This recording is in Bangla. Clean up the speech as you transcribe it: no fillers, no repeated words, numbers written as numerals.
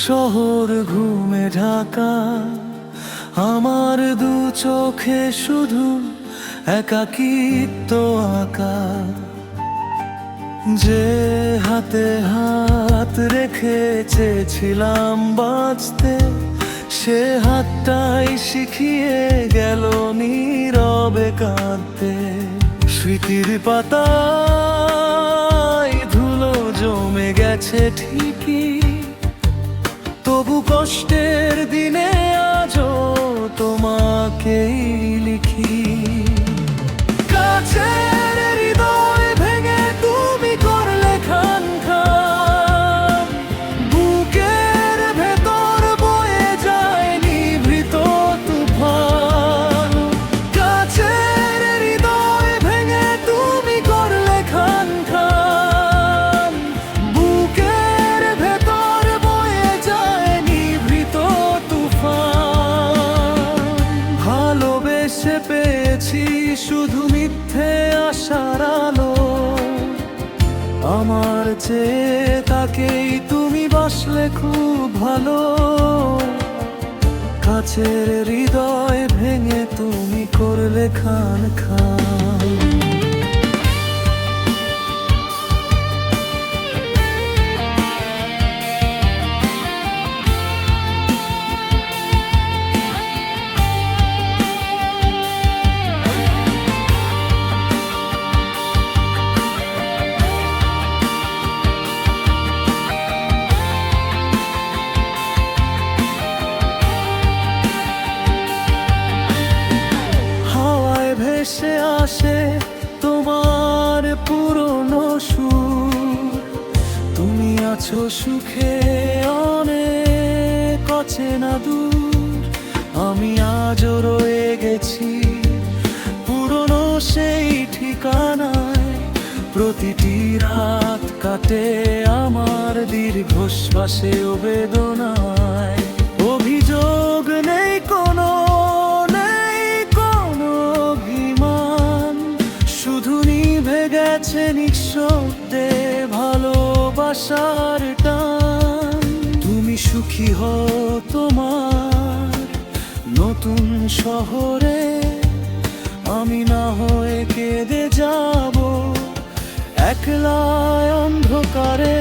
শহর ঘুমে ঢাকা, আমার দু চোখে শুধু একাকিত্ব আঁকা। যে হাতে হাত রেখে চেয়েছিলাম বাঁচতে, সে হাতটাই শিখিয়ে গেল নীরবে কাঁদতে। স্মৃতির পাতায় ধুলো জমে গেছে ঠিকই, তবু কষ্টের দিনে আজও তোমাকেই লিখি। কাছের হৃদয় ভেঙে তুমি করলে খান খান, বুকের ভেতর বয়ে যায় নিভৃত তুফান। কাছের হৃদয় ভেঙে তুমি করলে খান খান, বুকের ভেতর বয়ে যায় নিভৃত তুফান। ভালোবেসে পেয়েছি শুধু মিথ্যে আশার আলো, আমার চেয়ে তাকেই তুমি বাসলে খুব ভালো। কাছের হৃদয় ভেঙে তুমি করলে খান খান। ভেসে আসে তোমার পুরনো সুর, তুমি আছো সুখে অনেক অচেনা দূর। আমি আজও রয়ে গেছি পুরনো সেই ঠিকানায়, প্রতিটি রাত কাটে আমার দীর্ঘশ্বাসে ও বেদনায়। অভিযোগ নেই কোনো, গেছে নিঃশব্দে ভালোবাসার টান। তুমি সুখী হও তোমার নতুন শহরে, আমি না হয়ে কেঁদে যাব একলা অন্ধকারে।